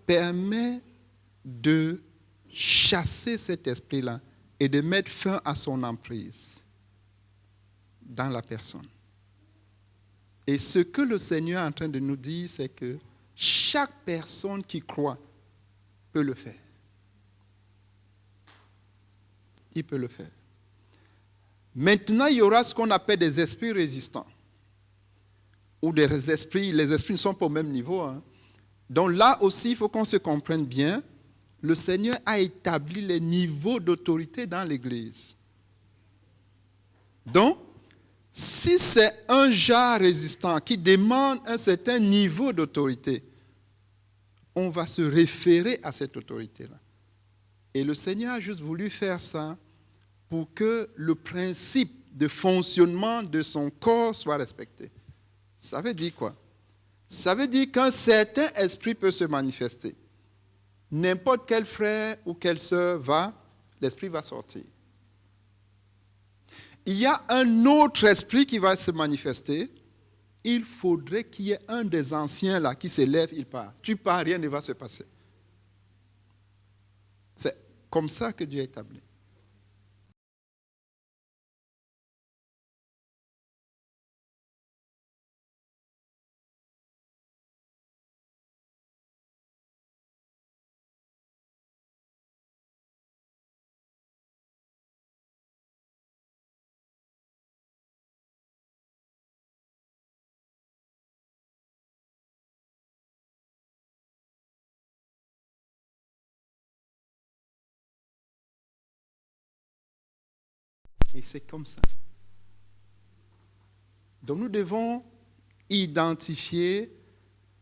permet de chasser cet esprit-là et de mettre fin à son emprise dans la personne. Et ce que le Seigneur est en train de nous dire, c'est que chaque personne qui croit peut le faire. Il peut le faire. Maintenant, il y aura ce qu'on appelle des esprits résistants. Ou les esprits ne sont pas au même niveau. Hein. Donc là aussi, il faut qu'on se comprenne bien. Le Seigneur a établi les niveaux d'autorité dans l'Église. Donc, si c'est un genre résistant qui demande un certain niveau d'autorité, on va se référer à cette autorité-là. Et le Seigneur a juste voulu faire ça pour que le principe de fonctionnement de son corps soit respecté. Ça veut dire quoi? Ça veut dire qu'un certain esprit peut se manifester. N'importe quel frère ou quelle sœur va, l'esprit va sortir. Il y a un autre esprit qui va se manifester. Il faudrait qu'il y ait un des anciens là qui s'élève, il part. Tu pars, rien ne va se passer. C'est comme ça que Dieu a établi. Et c'est comme ça. Donc nous devons identifier,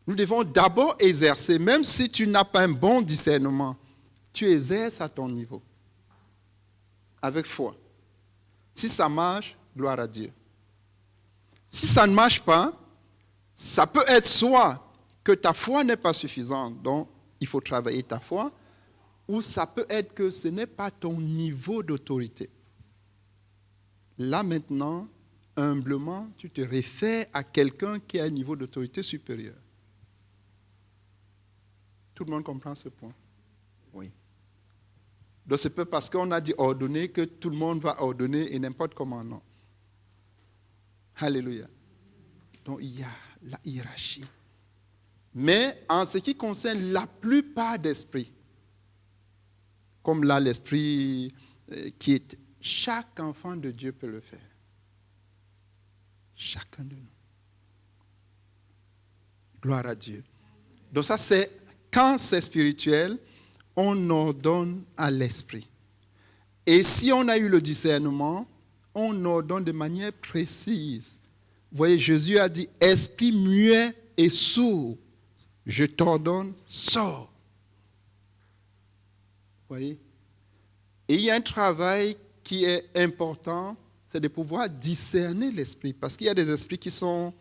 nous devons d'abord exercer, même si tu n'as pas un bon discernement, tu exerces à ton niveau, avec foi. Si ça marche, gloire à Dieu. Si ça ne marche pas, ça peut être soit que ta foi n'est pas suffisante, donc il faut travailler ta foi, ou ça peut être que ce n'est pas ton niveau d'autorité. Là maintenant, humblement, tu te réfères à quelqu'un qui a un niveau d'autorité supérieur. Tout le monde comprend ce point? Oui. Donc c'est pas parce qu'on a dit ordonner que tout le monde va ordonner et n'importe comment, non. Alléluia. Donc il y a la hiérarchie. Mais en ce qui concerne la plupart d'esprits, comme là l'esprit qui est... Chaque enfant de Dieu peut le faire. Chacun de nous. Gloire à Dieu. Donc ça, c'est quand c'est spirituel, on ordonne à l'esprit. Et si on a eu le discernement, on ordonne de manière précise. Vous voyez, Jésus a dit, esprit muet et sourd, je t'ordonne, sors. Vous voyez? Et il y a un travail qui est important, c'est de pouvoir discerner l'esprit. Parce qu'il y a des esprits qui sont,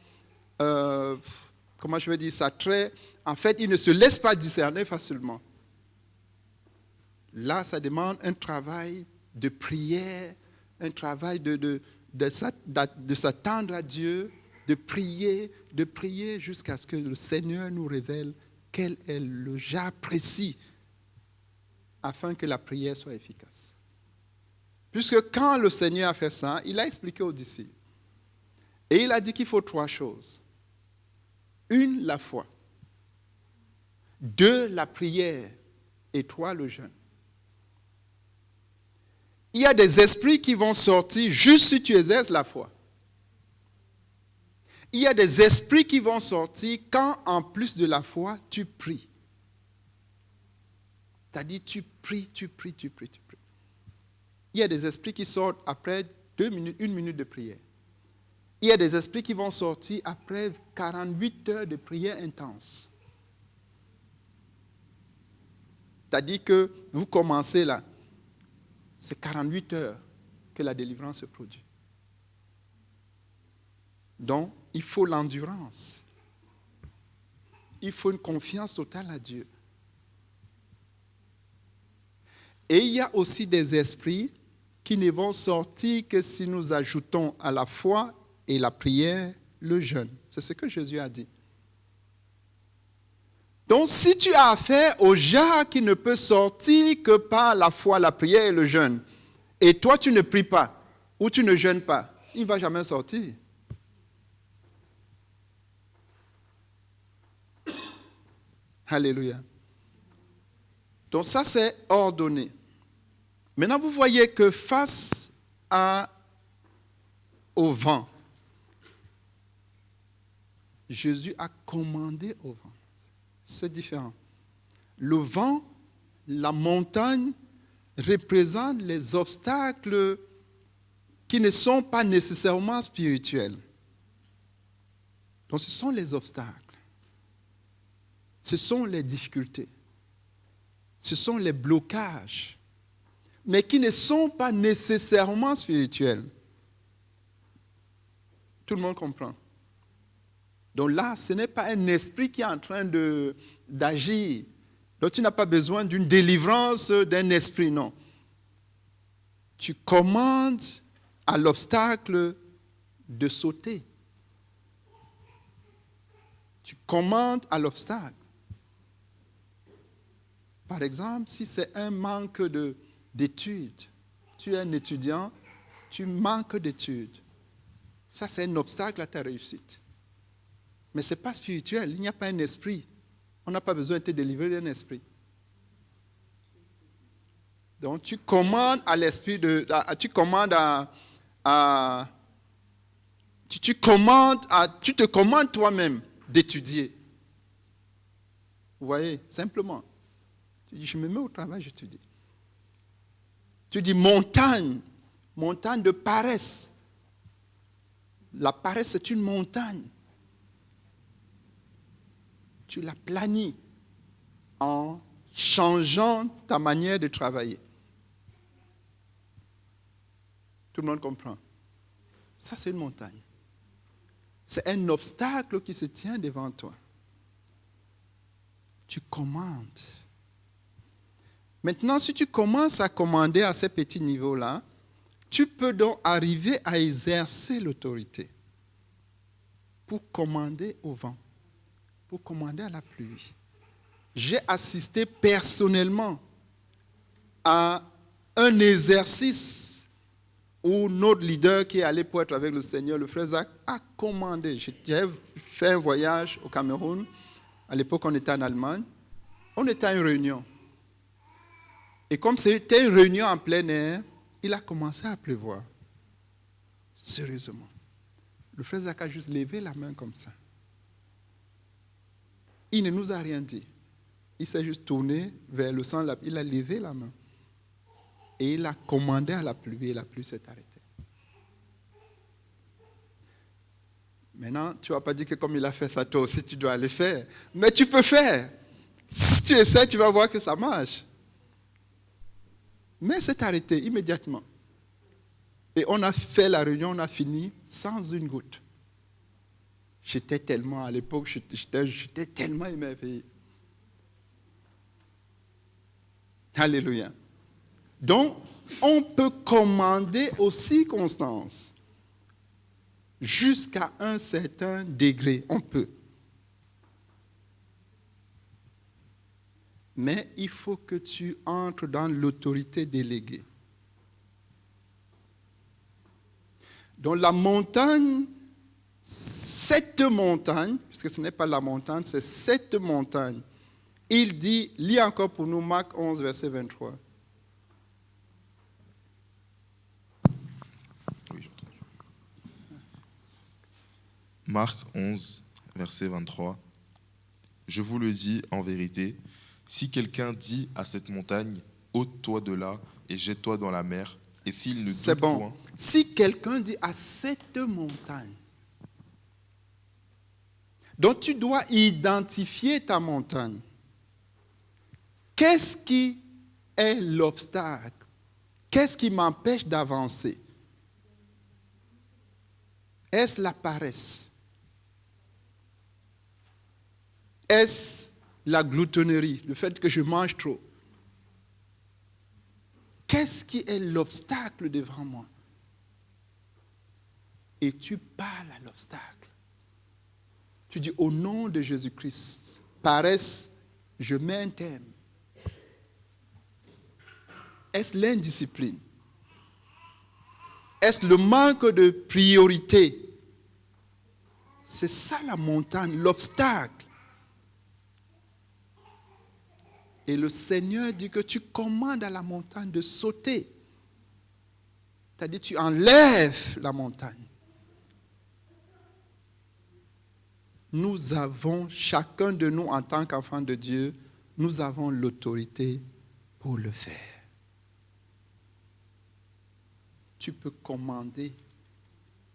comment je vais dire ça, en fait, ils ne se laissent pas discerner facilement. Là, ça demande un travail de prière, un travail de s'attendre à Dieu, de prier jusqu'à ce que le Seigneur nous révèle quel est le genre précis afin que la prière soit efficace. Puisque quand le Seigneur a fait ça, il a expliqué aux disciples. Et il a dit qu'il faut 3 choses. 1, la foi. 2, la prière. Et 3, le jeûne. Il y a des esprits qui vont sortir juste si tu exerces la foi. Il y a des esprits qui vont sortir quand, en plus de la foi, tu pries. C'est-à-dire, tu pries. Il y a des esprits qui sortent après 1 minute de prière. Il y a des esprits qui vont sortir après 48 heures de prière intense. C'est-à-dire que vous commencez là, c'est 48 heures que la délivrance se produit. Donc, il faut l'endurance. Il faut une confiance totale à Dieu. Et il y a aussi des esprits qui ne vont sortir que si nous ajoutons à la foi et la prière le jeûne. C'est ce que Jésus a dit. Donc, si tu as affaire au genre qui ne peut sortir que par la foi, la prière et le jeûne, et toi tu ne pries pas, ou tu ne jeûnes pas, il ne va jamais sortir. Alléluia. Donc ça, c'est ordonné. Maintenant, vous voyez que face à au vent. Jésus a commandé au vent. C'est différent. Le vent, la montagne, représentent les obstacles qui ne sont pas nécessairement spirituels. Donc ce sont les obstacles. Ce sont les difficultés. Ce sont les blocages. Mais qui ne sont pas nécessairement spirituels. Tout le monde comprend. Donc là, ce n'est pas un esprit qui est en train d'agir. Donc tu n'as pas besoin d'une délivrance d'un esprit, non. Tu commandes à l'obstacle de sauter. Tu commandes à l'obstacle. Par exemple, si c'est un manque d'études, tu es un étudiant, tu manques d'études. Ça, c'est un obstacle à ta réussite. Mais ce n'est pas spirituel, il n'y a pas un esprit. On n'a pas besoin de te délivrer d'un esprit. Donc, tu commandes à l'esprit tu te commandes toi-même d'étudier. Vous voyez, simplement. Tu dis, je me mets au travail, j'étudie. Tu dis montagne de paresse. La paresse, c'est une montagne. Tu la planies en changeant ta manière de travailler. Tout le monde comprend. Ça, c'est une montagne. C'est un obstacle qui se tient devant toi. Tu commandes. Maintenant, si tu commences à commander à ces petits niveaux-là, tu peux donc arriver à exercer l'autorité pour commander au vent, pour commander à la pluie. J'ai assisté personnellement à un exercice où notre leader qui est allé pour être avec le Seigneur, le frère Zach, a commandé. J'ai fait un voyage au Cameroun. À l'époque, on était en Allemagne. On était à une réunion. Et comme c'était une réunion en plein air, il a commencé à pleuvoir. Sérieusement. Le frère Zach a juste levé la main comme ça. Il ne nous a rien dit. Il s'est juste tourné vers le sang. Il a levé la main. Et il a commandé à la pluie et la pluie s'est arrêtée. Maintenant, tu ne vas pas dire que comme il a fait ça, toi aussi tu dois le faire. Mais tu peux faire. Si tu essaies, tu vas voir que ça marche. Mais c'est arrêté immédiatement. Et on a fait la réunion, on a fini sans une goutte. J'étais tellement, à l'époque, j'étais tellement émerveillé. Alléluia. Donc, on peut commander aux circonstances jusqu'à un certain degré. On peut. Mais il faut que tu entres dans l'autorité déléguée. Donc la montagne, cette montagne, puisque ce n'est pas la montagne, c'est cette montagne. Il dit, lis encore pour nous Marc 11, verset 23. Oui, Marc 11, verset 23. Je vous le dis en vérité, si quelqu'un dit à cette montagne, ôte-toi de là et jette-toi dans la mer, et s'il ne doute point... Si quelqu'un dit à cette montagne, donc tu dois identifier ta montagne. Qu'est-ce qui est l'obstacle? Qu'est-ce qui m'empêche d'avancer? Est-ce la paresse? Est-ce la gloutonnerie, le fait que je mange trop? Qu'est-ce qui est l'obstacle devant moi? Et tu parles à l'obstacle. Tu dis au nom de Jésus-Christ, paresse, je mets un terme. Est-ce l'indiscipline? Est-ce le manque de priorité? C'est ça la montagne, l'obstacle. Et le Seigneur dit que tu commandes à la montagne de sauter. C'est-à-dire tu enlèves la montagne. nous avons, chacun de nous en tant qu'enfant de Dieu, nous avons l'autorité pour le faire. Tu peux commander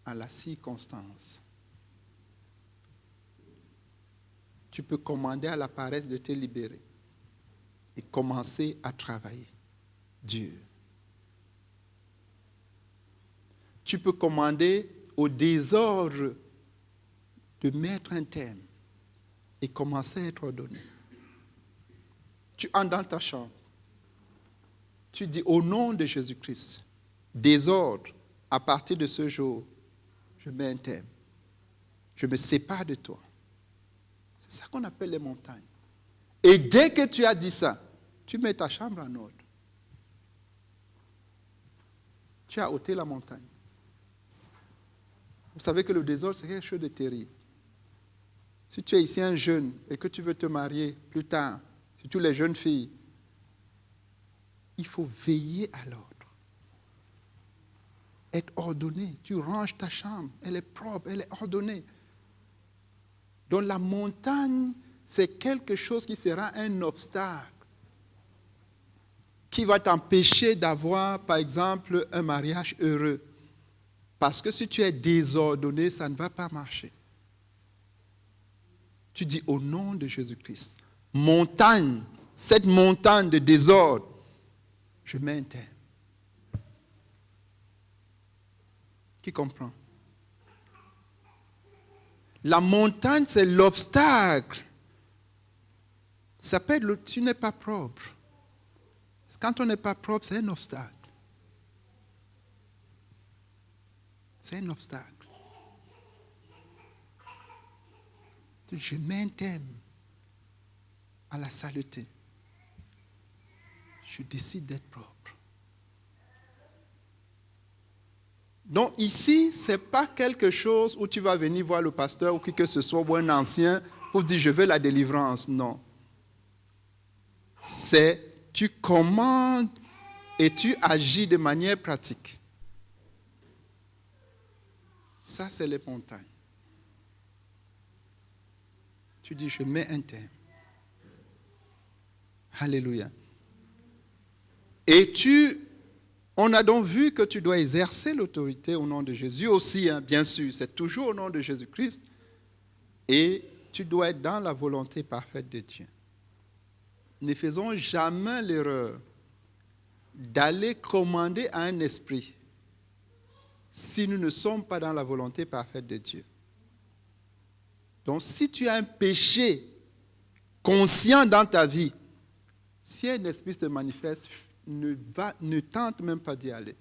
à la circonstance. Tu peux commander à la paresse de te libérer et commencer à travailler. Dieu. Tu peux commander au désordre de mettre un terme et commencer à être ordonné. Tu entres dans ta chambre. Tu dis au nom de Jésus-Christ, désordre, à partir de ce jour, je mets un terme. Je me sépare de toi. C'est ça qu'on appelle les montagnes. Et dès que tu as dit ça, tu mets ta chambre en ordre. Tu as ôté la montagne. Vous savez que le désordre, c'est quelque chose de terrible. Si tu es ici un jeune et que tu veux te marier plus tard, surtout les jeunes filles, il faut veiller à l'ordre. Être ordonné. Tu ranges ta chambre, elle est propre, elle est ordonnée. Donc la montagne, c'est quelque chose qui sera un obstacle, qui va t'empêcher d'avoir, par exemple, un mariage heureux. Parce que si tu es désordonné, ça ne va pas marcher. Tu dis au nom de Jésus-Christ, montagne, cette montagne de désordre, je mets un terme. Qui comprend? La montagne, c'est l'obstacle. Ça peut être, tu n'es pas propre. Quand on n'est pas propre, c'est un obstacle. C'est un obstacle. Je mets un terme à la saleté. Je décide d'être propre. Donc ici, ce n'est pas quelque chose où tu vas venir voir le pasteur ou qui que ce soit, ou un ancien, pour dire je veux la délivrance. Non. C'est tu commandes et tu agis de manière pratique. Ça, c'est les montagnes. Tu dis, je mets un terme. Alléluia. Et on a donc vu que tu dois exercer l'autorité au nom de Jésus aussi, hein, bien sûr, c'est toujours au nom de Jésus-Christ. Et tu dois être dans la volonté parfaite de Dieu. Ne faisons jamais l'erreur d'aller commander à un esprit si nous ne sommes pas dans la volonté parfaite de Dieu. Donc, si tu as un péché conscient dans ta vie, si un esprit se manifeste, ne tente même pas d'y aller.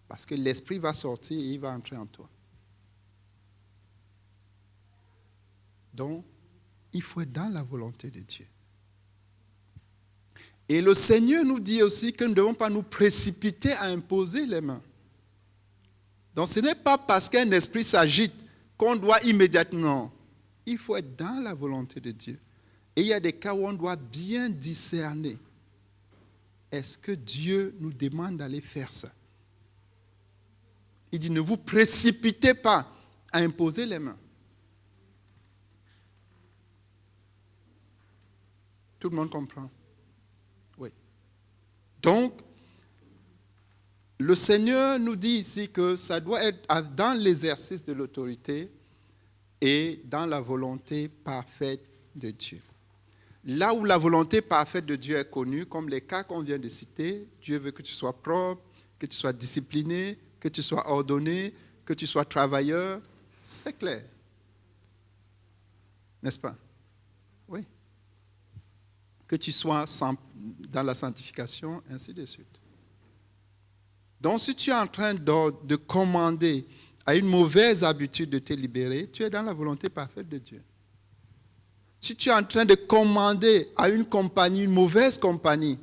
Parce que l'esprit va sortir et il va entrer en toi. Donc, il faut être dans la volonté de Dieu. Et le Seigneur nous dit aussi que nous ne devons pas nous précipiter à imposer les mains. Donc, ce n'est pas parce qu'un esprit s'agite qu'on doit immédiatement. Il faut être dans la volonté de Dieu. Et il y a des cas où on doit bien discerner. Est-ce que Dieu nous demande d'aller faire ça? Il dit, ne vous précipitez pas à imposer les mains. Tout le monde comprend? Oui. Donc, le Seigneur nous dit ici que ça doit être dans l'exercice de l'autorité et dans la volonté parfaite de Dieu. Là où la volonté parfaite de Dieu est connue, comme les cas qu'on vient de citer, Dieu veut que tu sois propre, que tu sois discipliné, que tu sois ordonné, que tu sois travailleur, c'est clair. N'est-ce pas? Oui. Que tu sois dans la sanctification, ainsi de suite. Donc, si tu es en train de commander à une mauvaise habitude de te libérer, tu es dans la volonté parfaite de Dieu. Si tu es en train de commander à une compagnie, une mauvaise compagnie,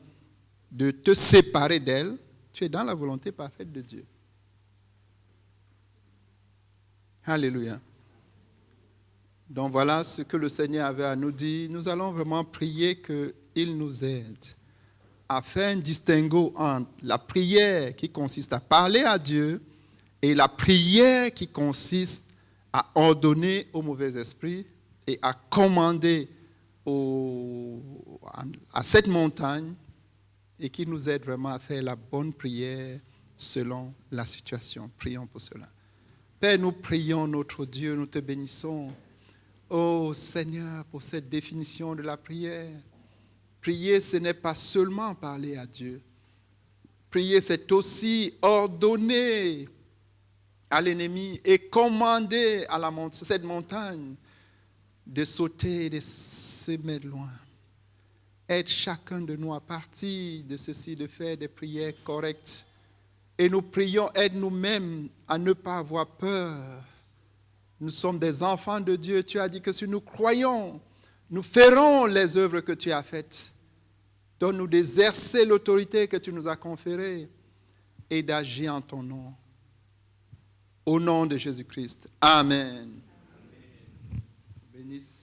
de te séparer d'elle, tu es dans la volonté parfaite de Dieu. Alléluia. Donc voilà ce que le Seigneur avait à nous dire. Nous allons vraiment prier qu'il nous aide à faire un distinguo entre la prière qui consiste à parler à Dieu et la prière qui consiste à ordonner aux mauvais esprits et à commander à cette montagne et qui nous aide vraiment à faire la bonne prière selon la situation. Prions pour cela. Père, nous prions notre Dieu, nous te bénissons. Oh Seigneur, pour cette définition de la prière. Prier, ce n'est pas seulement parler à Dieu. Prier, c'est aussi ordonner à l'ennemi et commander à cette montagne de sauter et de se mettre loin. Aide chacun de nous à partir de ceci, de faire des prières correctes. Et nous prions, aide nous-mêmes à ne pas avoir peur. Nous sommes des enfants de Dieu. Tu as dit que si nous croyons, nous ferons les œuvres que tu as faites. Donne-nous d'exercer l'autorité que tu nous as conférée et d'agir en ton nom. Au nom de Jésus-Christ. Amen. Bénisse.